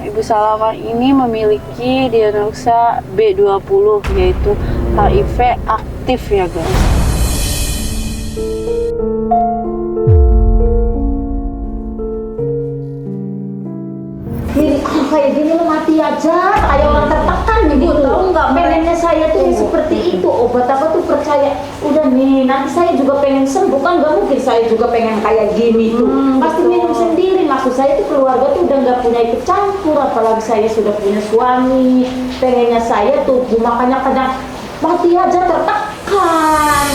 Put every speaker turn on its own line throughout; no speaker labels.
Ibu Salama ini memiliki diagnosa B20, yaitu HIV aktif ya guys.
Kayak gini lo mati aja, kayak orang tertekan gitu. Tahu nggak, pengennya saya tuh seperti itu. Obat apa tuh percaya, udah nih nanti saya juga pengen sembuh, kan nggak mungkin saya juga pengen kayak gini tuh. Pasti minum sendiri. Maksud saya tuh keluarga tuh udah nggak punya ikut campur, apalagi saya sudah punya suami. Pengennya saya tuh makanya kadang mati aja tertekan.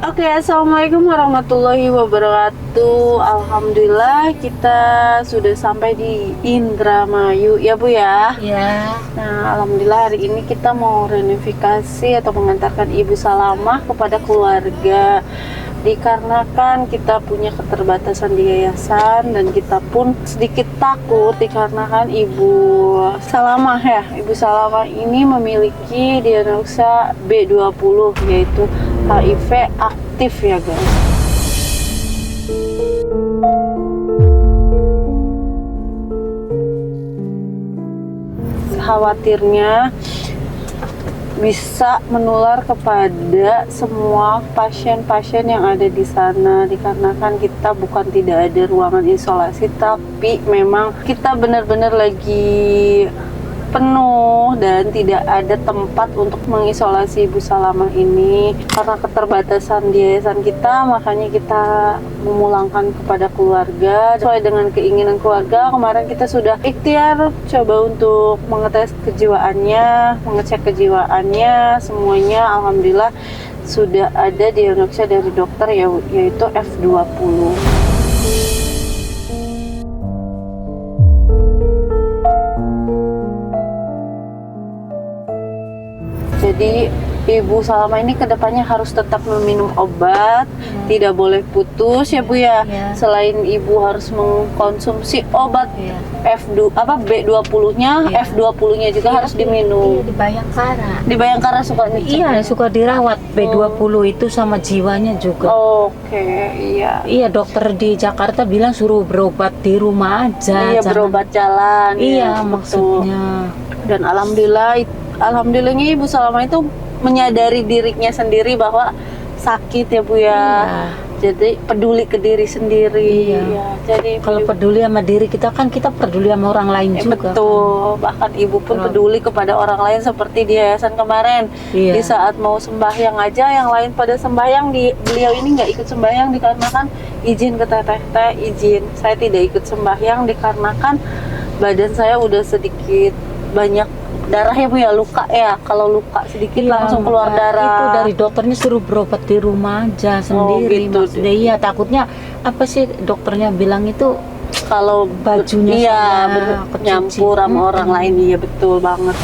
Oke, assalamualaikum warahmatullahi wabarakatuh. Alhamdulillah kita sudah sampai di Indramayu ya Bu ya.
Ya.
Nah, alhamdulillah hari ini kita mau reunifikasi atau mengantarkan Ibu Salamah kepada keluarga. Dikarenakan kita punya keterbatasan di yayasan dan kita pun sedikit takut dikarenakan Ibu Salamah ya. Ibu Salamah ini memiliki diagnosa B20, yaitu HIV aktif ya guys. Khawatirnya bisa menular kepada semua pasien-pasien yang ada di sana, dikarenakan kita bukan tidak ada ruangan isolasi, tapi memang kita benar-benar lagi penuh dan tidak ada tempat untuk mengisolasi Ibu Salamah ini. Karena keterbatasan di yayasan kita, makanya kita memulangkan kepada keluarga sesuai dengan keinginan keluarga. Kemarin kita sudah ikhtiar coba untuk mengetes kejiwaannya, mengecek kejiwaannya, semuanya alhamdulillah sudah ada diagnosa dari dokter yaitu F20. Jadi Ibu Salamah ini kedepannya harus tetap meminum obat, tidak boleh putus ya Bu ya. Selain Ibu harus mengkonsumsi obat B20-nya, F20-nya juga harus diminum.
Di Bayangkara.
Di Bayangkara suka ngecek.
Iya, suka dirawat B20 itu sama jiwanya juga.
Oke, iya.
Iya, dokter di Jakarta bilang suruh berobat di rumah aja.
Iya, berobat jalan.
Iya,
ya,
maksudnya.
Dan alhamdulillahnya Ibu Salamah itu menyadari dirinya sendiri bahwa sakit ya Bu ya.
Iya.
Jadi peduli ke diri sendiri.
Iya.
Ya, jadi
Kalau peduli sama diri kita kan kita peduli sama orang lain juga.
betul. Bahkan Ibu pun peduli kepada orang lain seperti di yayasan kemarin.
Iya.
Di saat mau sembahyang aja yang lain pada sembahyang, beliau ini nggak ikut sembahyang dikarenakan izin ke teteh, izin. Saya tidak ikut sembahyang dikarenakan badan saya udah sedikit banyak darah ya Bu ya, luka ya. Kalau luka sedikit langsung keluar darah.
Itu dari dokternya suruh berobat di rumah aja sendiri.
Gitu.
Maksudnya iya, takutnya apa sih dokternya bilang itu
Kalau
bajunya
iya
sana kecuci.
nyampur sama orang lain, iya betul banget.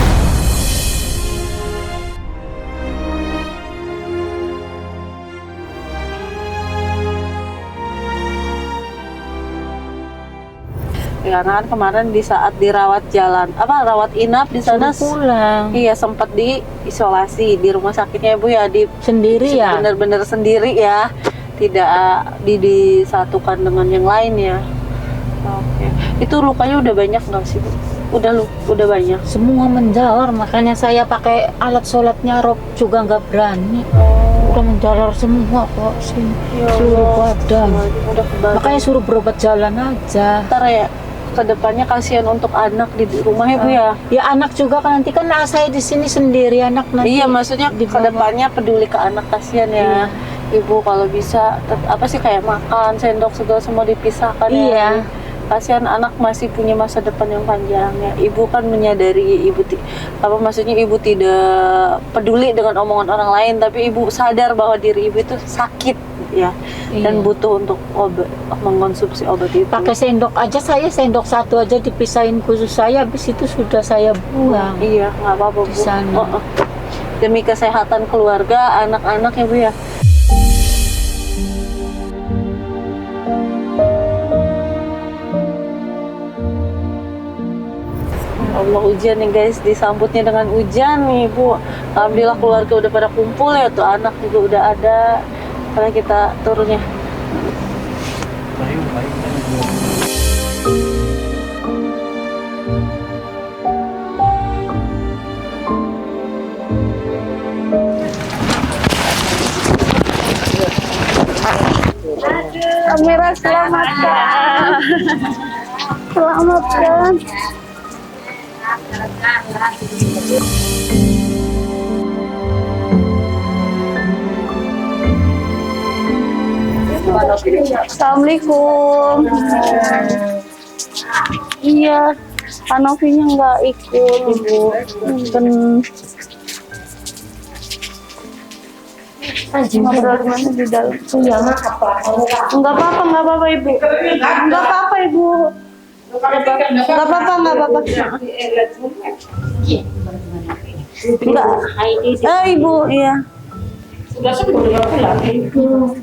Ya kan kemarin di saat dirawat rawat inap di sana
Suruh pulang.
Iya, sempat diisolasi di rumah sakitnya Bu ya,
Sendiri ya?
benar-benar sendiri ya, tidak disatukan dengan yang lain ya. Oke, itu lukanya udah banyak nggak sih Bu? Udah banyak.
Semua menjalar, makanya saya pakai alat sholatnya rob juga nggak berani. Udah menjalar semua kok sini,
Ya
seluruh
Allah,
badan.
udah ke badan.
Makanya suruh berobat jalan aja.
Ntar ya kedepannya kasihan untuk anak di rumah ya Bu ya.
Ya anak juga kan, nanti kan saya di sini sendiri, anak nanti.
Iya, maksudnya
di bawah.
kedepannya peduli ke anak, kasihan ya. Ibu kalau bisa apa sih kayak makan, sendok segala semua dipisahkan
Iya.
ya. Kasihan anak masih punya masa depan yang panjang ya. Ibu kan menyadari maksudnya ibu tidak peduli dengan omongan orang lain, tapi ibu sadar bahwa diri ibu itu sakit ya, dan
Iya.
butuh untuk obat, mengkonsumsi obat itu.
Pakai sendok aja, saya sendok satu aja dipisahin khusus saya, habis itu sudah saya buang.
Iya, nggak apa-apa Bu.
Di sana.
Demi kesehatan keluarga, anak-anak ya Bu ya. Allah, hujan nih guys, disambutnya dengan hujan nih Bu. Alhamdulillah keluarga udah pada kumpul ya, tuh anak juga udah ada. Karena kita turunnya. Kamera selamatkan. Selamatkan. Assalamualaikum. Iya, Anovinya nggak ikut Ibu. Ngobrol di mana di dalam?
Iya, apa?
Nggak apa-apa Ibu. Nggak apa-apa Ibu. Nggak apa-apa. Enggak. Ibu, iya.
Sudah sebelum pulang.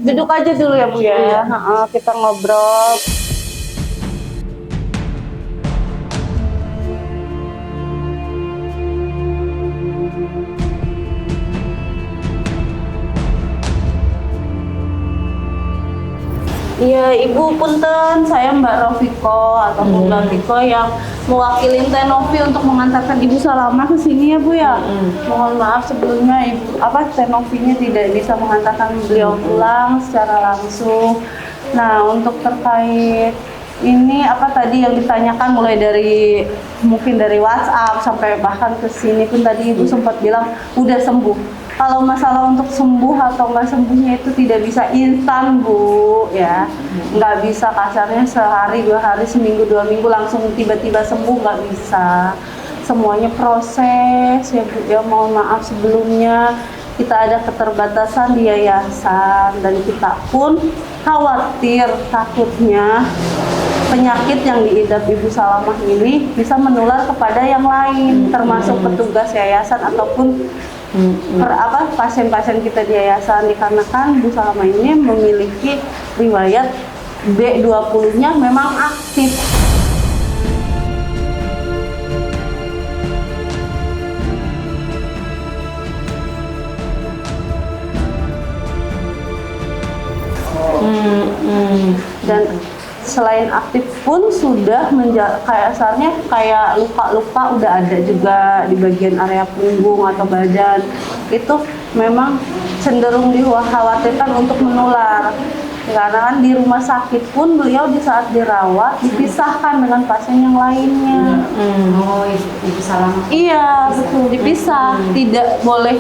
Duduk aja dulu ya Bu ya. Kita ngobrol. Iya, Ibu punten, saya Mbak Rofiko ataupun Mbak Rofiko yang mewakili Teh Novi untuk mengantarkan Ibu Salamah ke sini ya Bu ya. Mohon maaf sebelumnya Ibu Teh Novinya tidak bisa mengantarkan beliau pulang secara langsung. Nah, untuk terkait ini tadi yang ditanyakan mulai dari mungkin dari WhatsApp sampai bahkan ke sini pun tadi Ibu sempat bilang udah sembuh. Kalau masalah untuk sembuh atau nggak sembuhnya itu tidak bisa instan Bu ya, nggak bisa kasarnya sehari, 2 hari, seminggu, 2 minggu langsung tiba-tiba sembuh, nggak bisa. Semuanya proses ya Bu ya. Mohon maaf sebelumnya, kita ada keterbatasan di yayasan dan kita pun khawatir takutnya penyakit yang diidap Ibu Salamah ini bisa menular kepada yang lain, termasuk petugas yayasan ataupun pasien-pasien kita di yayasan, dikarenakan Bu Salamah ini memiliki riwayat B20-nya memang aktif. Dan selain aktif pun sudah kayak luka-luka udah ada juga di bagian area punggung atau badan. Itu memang cenderung dikhawatirkan untuk menular. Karena kan di rumah sakit pun beliau di saat dirawat dipisahkan dengan pasien yang lainnya.
Oh, Ibu Salamah.
Iya, betul, dipisah. Tidak boleh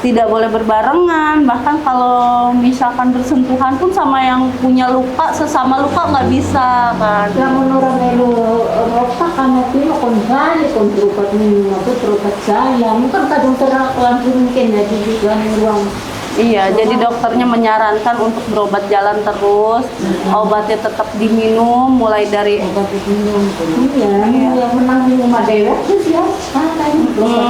tidak boleh berbarengan, bahkan kalau misalkan bersentuhan pun sama yang punya luka, sesama luka nggak bisa kan.
Yang menurut rotak karena itu kondali berobat minum berobat saya mungkin kadang langsung mungkin jadi juga ruang.
Iya, jadi dokternya menyarankan untuk berobat jalan terus, obatnya tetap diminum mulai dari
Obat minum. Iya, yang menang di rumah dewa itu ya.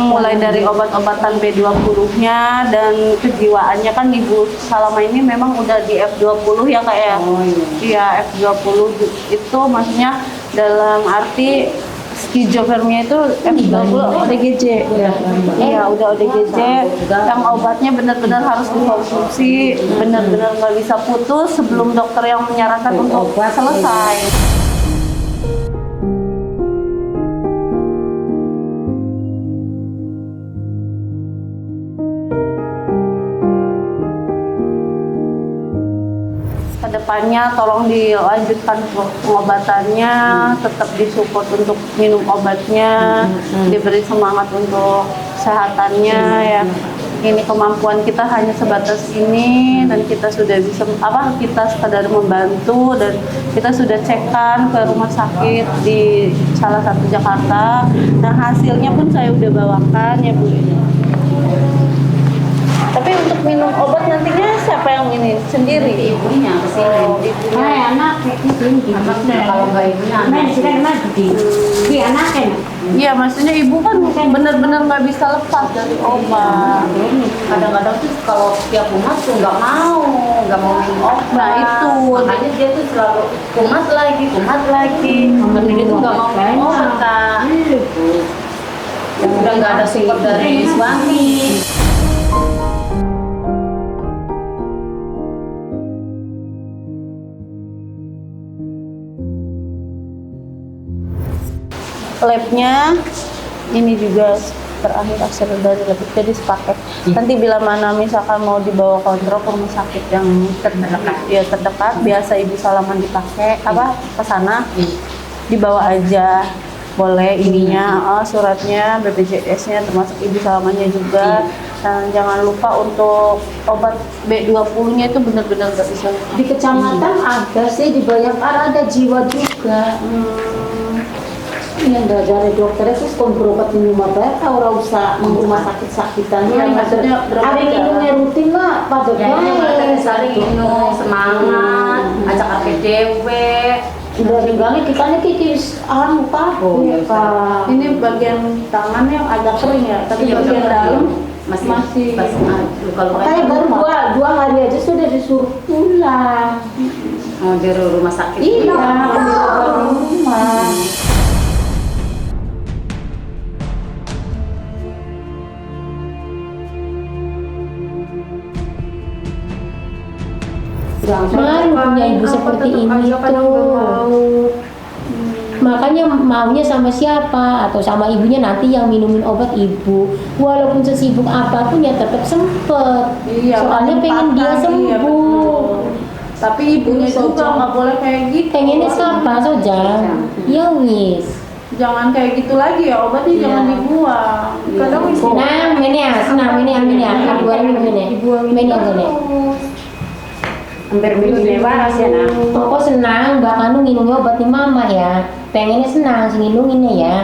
mulai dari obat-obatan B20-nya dan kejiwaannya kan Ibu Salamah ini memang udah di F20 ya Kak ya.
Oh iya.
Iya, F20 itu maksudnya dalam arti skizofrenia itu F20 ODGJ. Iya, udah ODGJ. Yang obatnya benar-benar harus dikonsumsi, benar-benar nggak bisa putus sebelum dokter yang menyarankan untuk selesai. Kedepannya tolong dilanjutkan pengobatannya, tetap disupport untuk minum obatnya, diberi semangat untuk kesehatannya ya. Ini kemampuan kita hanya sebatas ini dan kita sudah bisa kita sekadar membantu dan kita sudah cekkan ke rumah sakit di salah satu Jakarta. Nah hasilnya pun saya udah bawakan ya Bu. Tapi untuk minum obat nantinya siapa yang ini sendiri?
Ibunya kesini.
Oh, ibunya.
Hai anak, ini anaknya. Kalau nggak ibunya, main sini maju di anaknya.
Iya, maksudnya ibu kan benar-benar nggak bisa lepas dari obat.
Kadang-kadang tuh kalau tiap kumat tuh nggak mau minum obat.
Nah, itu.
Makanya dia tuh selalu kumat lagi. Karena dia tuh nggak mau minum obat, Kak. Udah nggak ada support dari suami.
Labnya ini juga terakhir hasil dari lab, jadi sepaket. Nanti bila mana misalkan mau dibawa kontrol ke rumah sakit yang terdekat, biasa ibu salaman dipakai ke sana, dibawa aja boleh ininya, suratnya, BPJS-nya termasuk ibu salamannya juga. Dan jangan lupa untuk obat B20-nya itu benar-benar nggak bisa.
Di kecamatan ada sih, di Bayangkara ada jiwa juga. Yang dari dokter itu kon berobat di rumah bayar, orang usah rumah sakit-sakitan.
Iya, maksudnya
hari minumnya rutin lah, pada baik.
Sari minum semangat, ajak APDW.
Udah tinggalnya kita nih kikis orang lupa.
Ini bagian tangan yang agak kering ya, tapi
Iya,
bagian
udah
dalam
masih kalau
Kayak baru dua hari aja sudah disuruh pulang.
mau di rumah sakit.
Iya, baru rumah.
Malu punya ibu seperti ini tuh. Makanya maunya sama siapa atau sama ibunya nanti yang minumin obat ibu. Walaupun sesibuk apapun ya tetap sempet.
Iya,
Soalnya pengen dia
iya,
sembuh.
betul. Tapi ibunya juga nggak boleh kayak gitu.
Pengennya siapa saja? Ya wis.
Jangan kayak gitu lagi ya, obatnya jangan dibuang. Kadang
Senang, ini ya, senang, ini ya. Ibu minum ini. Ini ini.
Hampir minggu waras ya nak.
Pokok senang, Mbak Kanu nginumnya obat di mama ya. Pengennya senang, nginunginnya ya.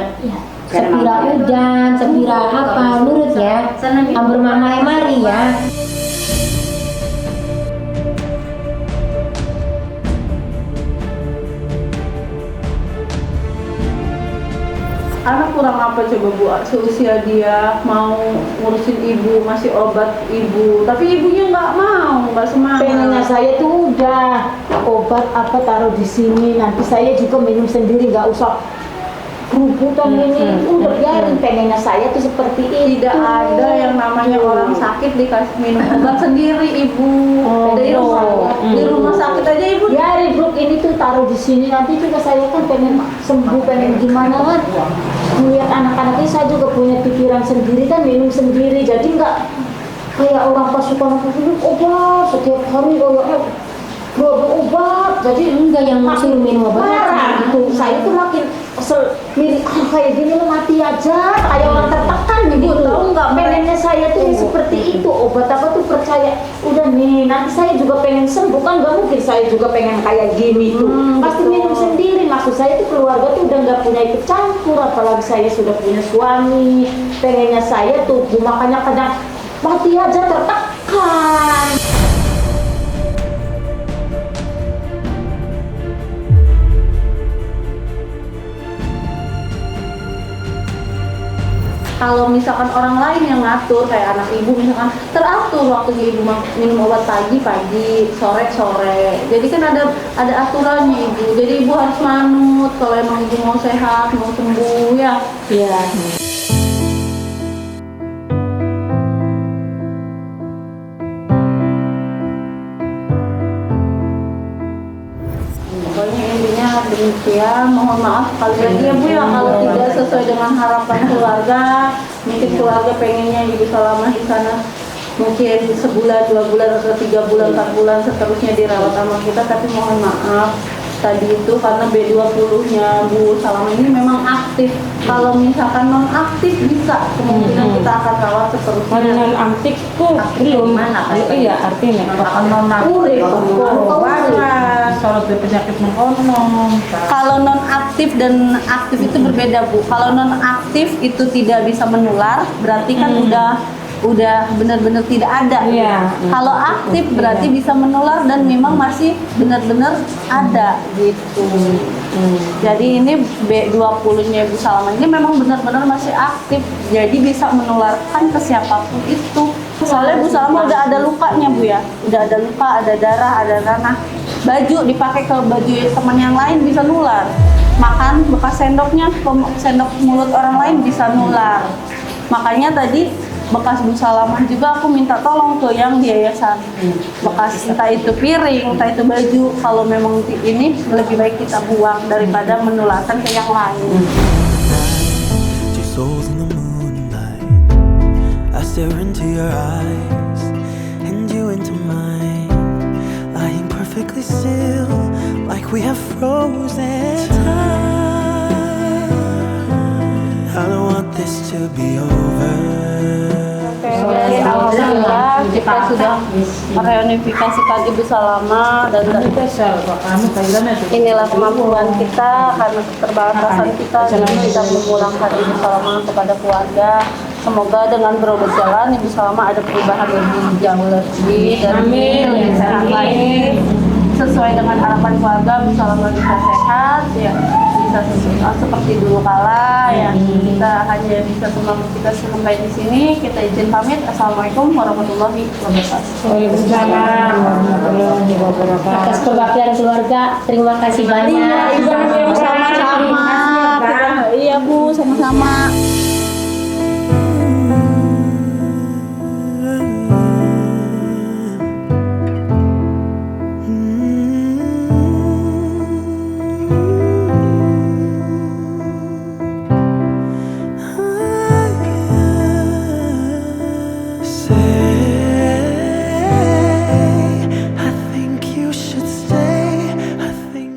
Sepira udan, sepira apa, nurut ya. Ambur mama mari ya.
anak kurang apa coba Bu? Seusia dia mau ngurusin ibu, masih obat ibu, tapi ibunya nggak mau, nggak semangat.
Pengennya saya tuh udah obat apa taruh di sini, nanti saya juga minum sendiri, nggak usah kerubutan ini. Udah biarin, pengennya saya tuh seperti itu.
Tidak ada yang namanya orang sakit dikasih minum obat sendiri ibu. Di rumah sakit aja ibu.
Biarin Bro, ini tuh taruh di sini, nanti juga saya kan pengen sembuh, pengen gimana kan. Melihat anak-anaknya saya juga punya pikiran sendiri kan, minum sendiri, jadi nggak kayak orang pasukan minum obat setiap hari kayak obat, jadi
Enggak yang suruh minum obat.
marah gitu. Saya tuh makin kesel, mirip kayak gini lo mati aja, kayak orang tertekan gitu.
Tahu nggak,
pengennya saya tuh seperti itu, obat apa tuh percaya udah nih nanti saya juga pengen sembuh kan, nggak mungkin saya juga pengen kayak gini tuh. Pasti minum sendiri. Maksud saya tuh keluarga tuh udah nggak punya ikut campur, apalagi saya sudah punya suami. Pengennya saya tuh makanya kadang mati aja tertekan.
Kalau misalkan orang lain yang ngatur, kayak anak ibu misalkan teratur waktunya ibu minum obat pagi, sore. Jadi kan ada aturannya ibu. Jadi ibu harus manut kalau emang ibu mau sehat, mau sembuh ya.
Iya.
Pokoknya intinya demikian. Mohon maaf sekali lagi ya Bu ya kalau tidak sesuai dengan harapan keluarga. Mungkin keluarga pengennya ibu selama di sana mungkin sebulan, 2 bulan, atau 3 bulan, 4 bulan seterusnya dirawat sama kita, tapi mohon maaf tadi itu karena B20-nya Bu Salama ini memang aktif. Kalau misalkan non aktif bisa kemungkinan kita akan rawat seterusnya.
non aktif kok belum iya artinya kalau non aktif soal penyakit mengkonon.
Kalau non aktif dan aktif itu berbeda Bu. Kalau non aktif itu tidak bisa menular, berarti kan udah udah benar-benar tidak ada.
Iya.
Kalau aktif berarti bisa menular dan memang masih benar-benar ada gitu. Jadi ini B20-nya Ibu Salama ini memang benar-benar masih aktif. Jadi bisa menularkan ke siapapun itu. Soalnya Bu Salama udah ada lukanya Bu ya. Udah ada luka, ada darah, ada ranah. Baju dipakai ke baju teman yang lain bisa nular. Makan bekas sendoknya ke sendok mulut orang lain bisa nular. Makanya tadi bekas Bu Salama juga aku minta tolong ke yang di yayasan. Bekas entah itu piring, entah itu baju, kalau memang ini lebih baik kita buang daripada menularkan ke yang lain.
Two souls in the moonlight. I stare into your eyes and you into mine, lying perfectly still, like we have frozen time. I don't want this to be over.
Oke, alhamdulillah kita sudah mereunifikasikan Ibu Salama dan inilah kemampuan kita karena keterbatasan kita dengan tidak memulangkan Ibu Salama kepada keluarga. Semoga dengan berobat jalan Ibu Salama ada perubahan lebih jauh lebih dan lebih sehat lagi sesuai dengan harapan keluarga. Ibu Salama bisa sehat ya, bisa seperti dulu kala ya. Kita hanya bisa kita sampai di sini. Kita izin pamit. Assalamualaikum warahmatullahi wabarakatuh.
Waalaikumsalam warahmatullahi wabarakatuh.
Atas kebaktian keluarga, terima kasih banyak.
Iya, Ibu sama-sama. Iya Bu, sama-sama.